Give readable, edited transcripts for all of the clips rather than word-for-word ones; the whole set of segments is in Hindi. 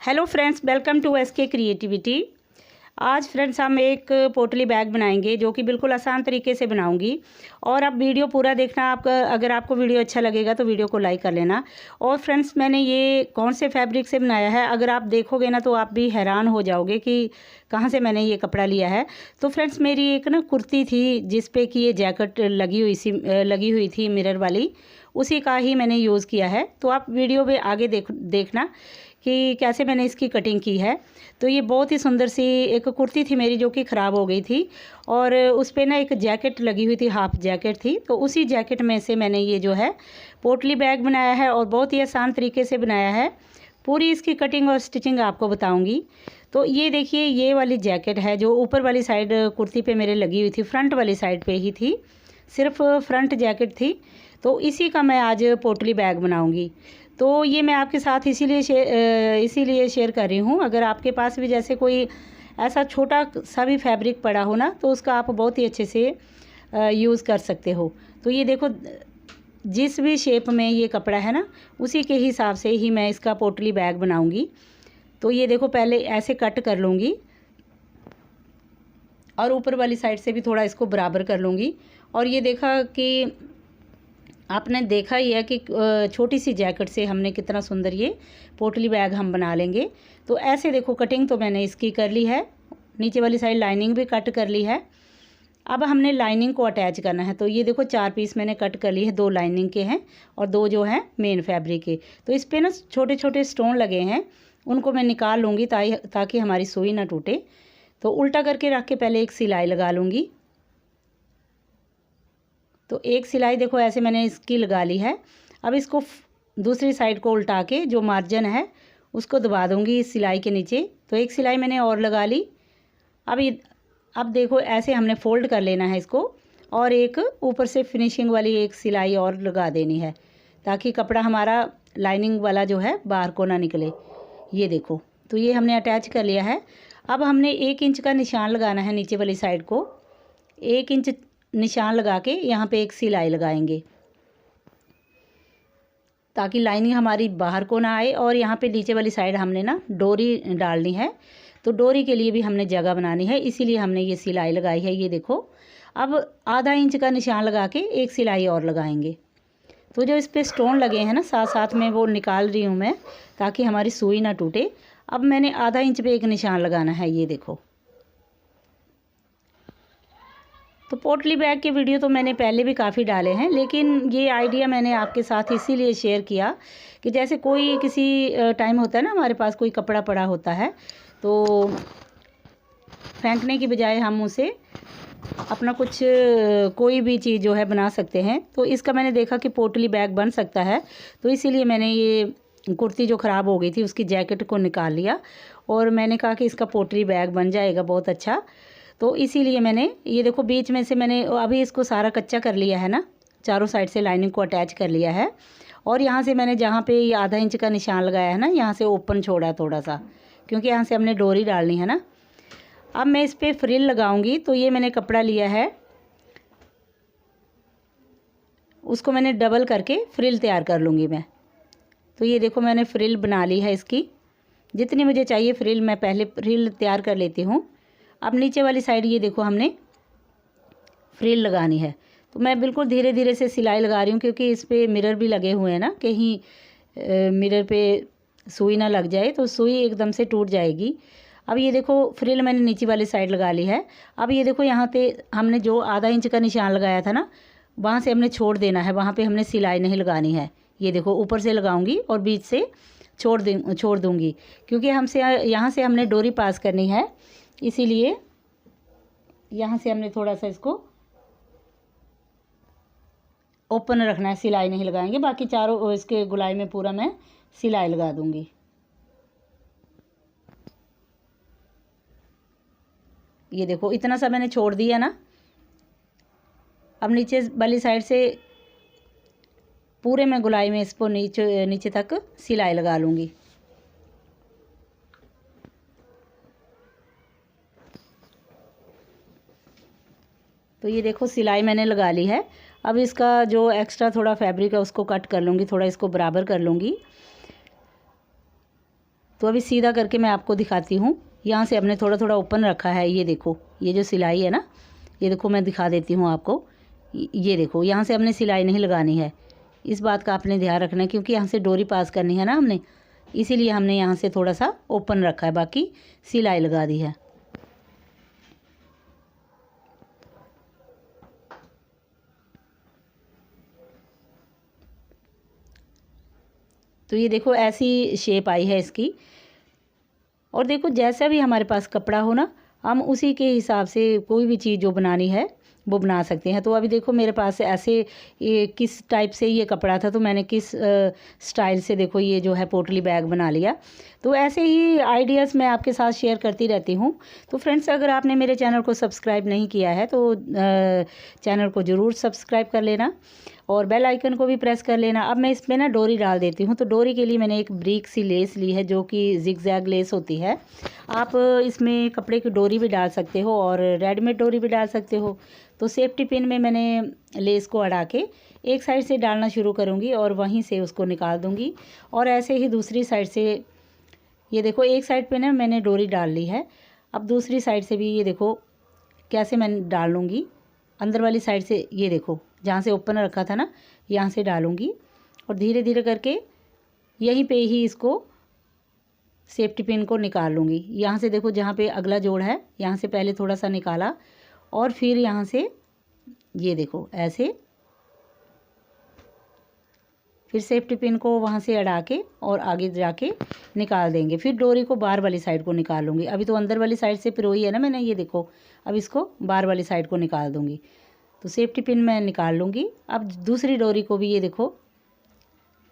Hello friends, welcome to SK creativity. आज फ्रेंड्स हम एक पोटली बैग बनाएंगे जो कि बिल्कुल आसान तरीके से बनाऊंगी। और आप वीडियो पूरा देखना। अगर आपको वीडियो अच्छा लगेगा तो वीडियो को लाइक कर लेना। और फ्रेंड्स, मैंने ये कौन से फैब्रिक से बनाया है, अगर आप देखोगे ना तो आप भी हैरान हो जाओगे कि कहाँ से मैंने ये कपड़ा लिया है। तो फ्रेंड्स, मेरी एक ना कुर्ती थी जिस पे कि ये जैकेट लगी हुई थी मिरर वाली, उसी का ही मैंने यूज़ किया है। तो आप वीडियो में आगे देखना कि कैसे मैंने इसकी कटिंग की है। तो ये बहुत ही सुंदर सी एक कुर्ती थी मेरी जो कि ख़राब हो गई थी, और उस पर ना एक जैकेट लगी हुई थी, हाफ जैकेट थी। तो उसी जैकेट में से मैंने ये जो है पोटली बैग बनाया है, और बहुत ही आसान तरीके से बनाया है। पूरी इसकी कटिंग और स्टिचिंग आपको बताऊंगी। तो ये देखिए, ये वाली जैकेट है जो ऊपर वाली साइड कुर्ती पे मेरे लगी हुई थी, फ्रंट वाली साइड पे ही थी, सिर्फ फ्रंट जैकेट थी। तो इसी का मैं आज पोटली बैग बनाऊंगी। तो ये मैं आपके साथ इसीलिए शेयर कर रही हूँ। अगर आपके पास भी जैसे कोई ऐसा छोटा सा भी फैब्रिक पड़ा हो ना, तो उसका आप बहुत ही अच्छे से यूज़ कर सकते हो। तो ये देखो, जिस भी शेप में ये कपड़ा है ना, उसी के हिसाब से ही मैं इसका पोटली बैग बनाऊंगी। तो ये देखो, पहले ऐसे कट कर लूँगी और ऊपर वाली साइड से भी थोड़ा इसको बराबर कर लूँगी। और ये देखा कि आपने देखा ही है कि छोटी सी जैकेट से हमने कितना सुंदर ये पोटली बैग हम बना लेंगे। तो ऐसे देखो, कटिंग तो मैंने इसकी कर ली है, नीचे वाली साइड लाइनिंग भी कट कर ली है। अब हमने लाइनिंग को अटैच करना है। तो ये देखो, 4 पीस मैंने कट कर ली है, 2 लाइनिंग के हैं और 2 जो हैं मेन फैब्रिक के। तो इस पर ना छोटे छोटे स्टोन लगे हैं, उनको मैं निकाल लूँगी ताकि हमारी सुई ना टूटे। तो उल्टा करके रख के पहले एक सिलाई लगा लूँगी। तो एक सिलाई देखो ऐसे मैंने इसकी लगा ली है। अब इसको दूसरी साइड को उल्टा के जो मार्जिन है उसको दबा दूंगी इस सिलाई के नीचे। तो एक सिलाई मैंने और लगा ली। अब देखो, ऐसे हमने फोल्ड कर लेना है इसको, और एक ऊपर से फिनिशिंग वाली एक सिलाई और लगा देनी है, ताकि कपड़ा हमारा लाइनिंग वाला जो है बाहर को ना निकले। ये देखो, तो ये हमने अटैच कर लिया है। अब हमने 1 इंच का निशान लगाना है नीचे वाली साइड को। 1 इंच निशान लगा के यहाँ पे एक सिलाई लगाएंगे, ताकि लाइनिंग हमारी बाहर को ना आए। और यहाँ पे नीचे वाली साइड हमने ना डोरी डालनी है। तो डोरी के लिए भी हमने जगह बनानी है, इसीलिए हमने ये सिलाई लगाई है। ये देखो, अब आधा इंच का निशान लगा के एक सिलाई और लगाएंगे। तो जो इस पर स्टोन लगे हैं ना साथ साथ में, वो निकाल रही हूँ मैं, ताकि हमारी सुई ना टूटे। अब मैंने आधा इंच पे एक निशान लगाना है। ये देखो, तो पोटली बैग के वीडियो तो मैंने पहले भी काफ़ी डाले हैं, लेकिन ये आइडिया मैंने आपके साथ इसीलिए शेयर किया कि जैसे कोई किसी टाइम होता है ना, हमारे पास कोई कपड़ा पड़ा होता है, तो फेंकने की बजाय हम उसे अपना कुछ कोई भी चीज़ जो है बना सकते हैं। तो इसका मैंने देखा कि पोटली बैग बन सकता है, तो इसीलिए मैंने ये कुर्ती जो ख़राब हो गई थी उसकी जैकेट को निकाल लिया, और मैंने कहा कि इसका पोटली बैग बन जाएगा बहुत अच्छा। तो इसीलिए मैंने ये देखो, बीच में से मैंने अभी इसको सारा कच्चा कर लिया है ना, चारों साइड से लाइनिंग को अटैच कर लिया है। और यहाँ से मैंने जहाँ पे ये आधा इंच का निशान लगाया है ना, यहाँ से ओपन छोड़ा है थोड़ा सा, क्योंकि यहाँ से हमने डोरी डालनी है ना। अब मैं इस पर फ्रिल लगाऊंगी। तो ये मैंने कपड़ा लिया है, उसको मैंने डबल करके फ्रिल तैयार कर लूँगी मैं। तो ये देखो, मैंने फ्रिल बना ली है इसकी, जितनी मुझे चाहिए फ्रिल मैं पहले फ्रिल तैयार कर लेती हूँ। अब नीचे वाली साइड ये देखो, हमने फ्रिल लगानी है। तो मैं बिल्कुल धीरे धीरे से सिलाई लगा रही हूँ, क्योंकि इस पर मिरर भी लगे हुए हैं ना, कहीं मिरर पे सुई ना लग जाए तो सुई एकदम से टूट जाएगी। अब ये देखो, फ्रिल मैंने नीचे वाली साइड लगा ली है। अब ये देखो, यहाँ पे हमने जो आधा इंच का निशान लगाया था ना, वहाँ से हमने छोड़ देना है, वहाँ पे हमने सिलाई नहीं लगानी है। ये देखो, ऊपर से लगाऊंगी और बीच से छोड़ दूँगी, क्योंकि हमसे यहाँ से हमने डोरी पास करनी है, इसीलिए यहाँ से हमने थोड़ा सा इसको ओपन रखना है, सिलाई नहीं लगाएंगे। बाकी चारों इसके गुलाई में पूरा मैं सिलाई लगा दूंगी। ये देखो, इतना सा मैंने छोड़ दिया ना। अब नीचे वाली साइड से पूरे मैं गुलाई में इसको नीचे तक सिलाई लगा लूँगी। तो ये देखो, सिलाई मैंने लगा ली है। अब इसका जो एक्स्ट्रा थोड़ा फैब्रिक है उसको कट कर लूँगी, थोड़ा इसको बराबर कर लूँगी। तो अभी सीधा करके मैं आपको दिखाती हूँ। यहाँ से हमने थोड़ा थोड़ा ओपन रखा है, ये देखो, ये जो सिलाई है ना, ये देखो मैं दिखा देती हूँ आपको। ये देखो, यहाँ से हमने सिलाई नहीं लगानी है, इस बात का आपने ध्यान रखना है, क्योंकि यहाँ से डोरी पास करनी है ना हमने, इसीलिए हमने यहाँ से थोड़ा सा ओपन रखा है, बाकी सिलाई लगा दी है। तो ये देखो ऐसी शेप आई है इसकी। और देखो जैसा भी हमारे पास कपड़ा हो ना, हम उसी के हिसाब से कोई भी चीज़ जो बनानी है वो बना सकते हैं। तो अभी देखो मेरे पास ऐसे ये किस टाइप से ये कपड़ा था, तो मैंने किस स्टाइल से देखो ये जो है पोटली बैग बना लिया। तो ऐसे ही आइडियाज़ मैं आपके साथ शेयर करती रहती हूँ। तो फ्रेंड्स, अगर आपने मेरे चैनल को सब्सक्राइब नहीं किया है तो चैनल को ज़रूर सब्सक्राइब कर लेना और बेल आइकन को भी प्रेस कर लेना। अब मैं इसमें ना डोरी डाल देती हूँ। तो डोरी के लिए मैंने एक ब्रीक सी लेस ली है, जो कि जिगजैग लेस होती है। आप इसमें कपड़े की डोरी भी डाल सकते हो और रेडीमेड डोरी भी डाल सकते हो। तो सेफ्टी पिन में मैंने लेस को अड़ा के एक साइड से डालना शुरू करूँगी और वहीं से उसको निकाल दूँगी। और ऐसे ही दूसरी साइड से, ये देखो एक साइड पे ना मैंने डोरी डाल ली है, अब दूसरी साइड से भी ये देखो कैसे मैं डाल लूँगी। अंदर वाली साइड से ये देखो, जहाँ से ओपन रखा था ना, यहाँ से डालूँगी और धीरे धीरे करके यहीं पे ही इसको सेफ्टी पिन को निकाल लूँगी। यहाँ से देखो, जहाँ पे अगला जोड़ है, यहाँ से पहले थोड़ा सा निकाला और फिर यहाँ से ये देखो ऐसे, फिर सेफ्टी पिन को वहाँ से अड़ा के और आगे जाके निकाल देंगे। फिर डोरी को बाहर वाली साइड को निकाल लूँगी। अभी तो अंदर वाली साइड से पिरोई है ना मैंने, ये देखो, अब इसको बाहर वाली साइड को निकाल दूँगी। तो सेफ्टी पिन मैं निकाल लूँगी। अब दूसरी डोरी को भी ये देखो,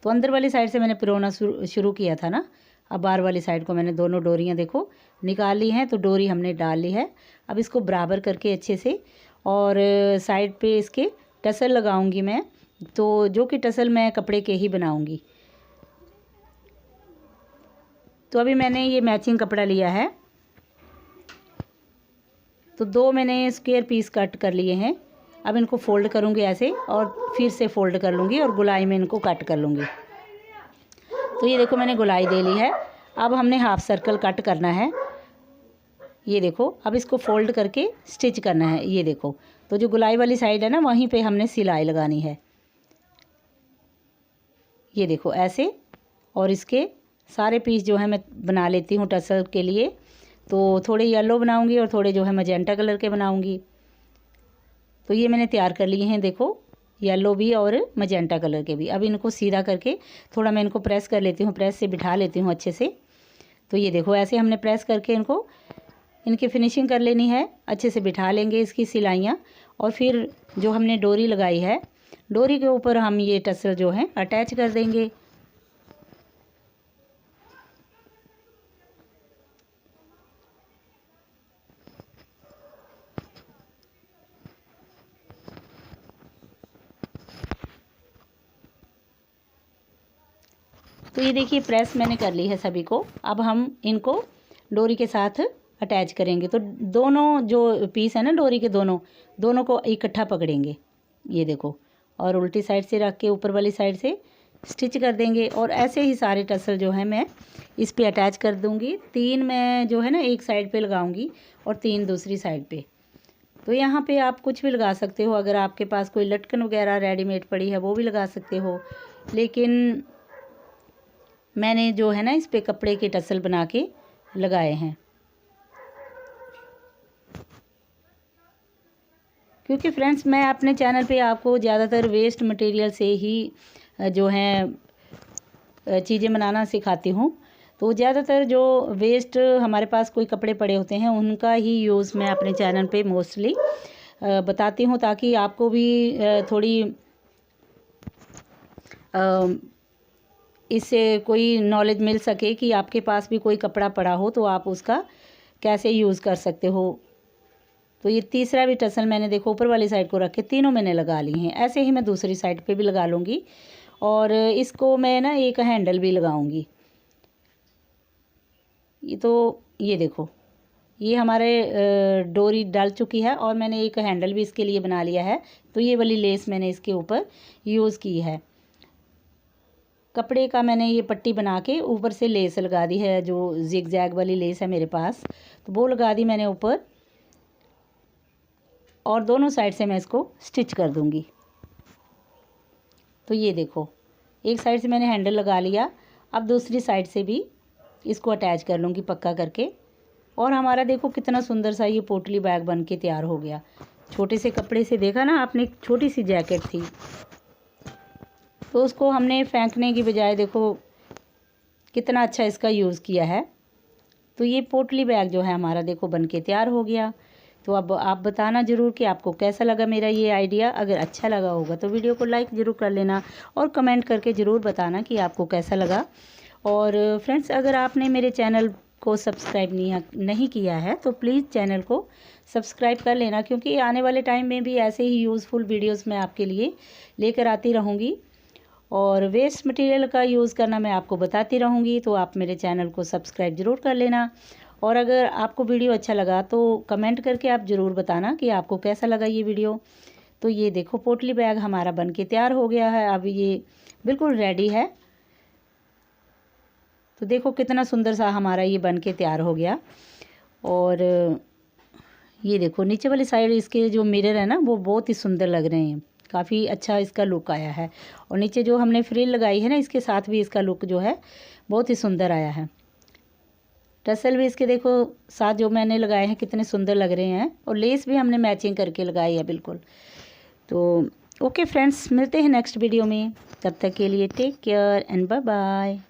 तो अंदर वाली साइड से मैंने पिरोना शुरू किया था ना, अब बाहर वाली साइड को मैंने दोनों डोरियाँ देखो निकाल ली हैं। तो डोरी हमने डाल ली है। अब इसको बराबर करके अच्छे से, और साइड पे इसके टसल लगाऊंगी मैं, तो जो कि टसल मैं कपड़े के ही बनाऊंगी। तो अभी मैंने ये मैचिंग कपड़ा लिया है, तो 2 मैंने स्क्वायर पीस कट कर लिए हैं। अब इनको फोल्ड करूँगी ऐसे और फिर से फोल्ड कर लूँगी और गुलाई में इनको कट कर लूँगी। तो ये देखो मैंने गुलाई दे ली है। अब हमने हाफ सर्कल कट करना है, ये देखो। अब इसको फोल्ड करके स्टिच करना है, ये देखो। तो जो गुलाई वाली साइड है ना, वहीं पे हमने सिलाई लगानी है, ये देखो ऐसे। और इसके सारे पीस जो है मैं बना लेती हूँ टसल के लिए। तो थोड़े येलो बनाऊँगी और थोड़े जो है मजेंटा कलर के बनाऊँगी। तो ये मैंने तैयार कर लिए हैं, देखो, येलो भी और मजेंटा कलर के भी। अब इनको सीधा करके थोड़ा मैं इनको प्रेस कर लेती हूँ, प्रेस से बिठा लेती हूँ अच्छे से। तो ये देखो ऐसे हमने प्रेस करके इनको, इनकी फिनिशिंग कर लेनी है, अच्छे से बिठा लेंगे इसकी सिलाइयाँ। और फिर जो हमने डोरी लगाई है, डोरी के ऊपर हम ये टसल जो है अटैच कर देंगे। तो ये देखिए प्रेस मैंने कर ली है सभी को। अब हम इनको डोरी के साथ अटैच करेंगे। तो दोनों जो पीस है ना डोरी के, दोनों को इकट्ठा पकड़ेंगे, ये देखो, और उल्टी साइड से रख के ऊपर वाली साइड से स्टिच कर देंगे। और ऐसे ही सारे टसल जो है मैं इस पे अटैच कर दूंगी। 3 मैं जो है ना एक साइड पे लगाऊंगी और 3 दूसरी साइड पे। तो यहाँ पे आप कुछ भी लगा सकते हो, अगर आपके पास कोई लटकन वगैरह रेडीमेड पड़ी है वो भी लगा सकते हो, लेकिन मैंने जो है ना इस पे कपड़े के टसल बना के लगाए हैं। क्योंकि फ्रेंड्स, मैं अपने चैनल पे आपको ज़्यादातर वेस्ट मटेरियल से ही जो है चीज़ें बनाना सिखाती हूँ। तो ज़्यादातर जो वेस्ट हमारे पास कोई कपड़े पड़े होते हैं, उनका ही यूज़ मैं अपने चैनल पे मोस्टली बताती हूँ, ताकि आपको भी थोड़ी इससे कोई नॉलेज मिल सके कि आपके पास भी कोई कपड़ा पड़ा हो तो आप उसका कैसे यूज़ कर सकते हो। तो ये तीसरा भी टसल मैंने देखो ऊपर वाली साइड को रख के तीनों मैंने लगा ली हैं। ऐसे ही मैं दूसरी साइड पे भी लगा लूँगी और इसको मैं ना एक हैंडल भी लगाऊंगी। ये तो ये देखो, ये हमारे डोरी डाल चुकी है और मैंने एक हैंडल भी इसके लिए बना लिया है। तो ये वाली लेस मैंने इसके ऊपर यूज़ की है। कपड़े का मैंने ये पट्टी बना के ऊपर से लेस लगा दी है, जो जिग जैग वाली लेस है मेरे पास, तो वो लगा दी मैंने ऊपर। और दोनों साइड से मैं इसको स्टिच कर दूंगी। तो ये देखो, एक साइड से मैंने हैंडल लगा लिया, अब दूसरी साइड से भी इसको अटैच कर लूँगी पक्का करके। और हमारा देखो कितना सुंदर सा ये पोटली बैग बन के तैयार हो गया। छोटे से कपड़े से, देखा ना आपने, एक छोटी सी जैकेट थी तो उसको हमने फेंकने की बजाय देखो कितना अच्छा इसका यूज़ किया है। तो ये पोटली बैग जो है हमारा देखो बन के तैयार हो गया। तो अब आप बताना ज़रूर कि आपको कैसा लगा मेरा ये आइडिया। अगर अच्छा लगा होगा तो वीडियो को लाइक ज़रूर कर लेना और कमेंट करके ज़रूर बताना कि आपको कैसा लगा। और फ्रेंड्स, अगर आपने मेरे चैनल को सब्सक्राइब नहीं किया है तो प्लीज़ चैनल को सब्सक्राइब कर लेना, क्योंकि आने वाले टाइम में भी ऐसे ही यूज़फुल वीडियोस मैं आपके लिए लेकर आती रहूँगी और वेस्ट मटेरियल का यूज़ करना मैं आपको बताती रहूँगी। तो आप मेरे चैनल को सब्सक्राइब ज़रूर कर लेना। और अगर आपको वीडियो अच्छा लगा तो कमेंट करके आप ज़रूर बताना कि आपको कैसा लगा ये वीडियो। तो ये देखो पोटली बैग हमारा बन के तैयार हो गया है, अब ये बिल्कुल रेडी है। तो देखो कितना सुंदर सा हमारा ये बन के तैयार हो गया। और ये देखो नीचे वाली साइड इसके जो मिरर है ना वो बहुत ही सुंदर लग रहे हैं, काफ़ी अच्छा इसका लुक आया है। और नीचे जो हमने फ्रिल लगाई है ना, इसके साथ भी इसका लुक जो है बहुत ही सुंदर आया है। टसल भी इसके देखो साथ जो मैंने लगाए हैं कितने सुंदर लग रहे हैं, और लेस भी हमने मैचिंग करके लगाई है बिल्कुल। तो ओके फ्रेंड्स, मिलते हैं नेक्स्ट वीडियो में, तब तक के लिए take care and bye bye.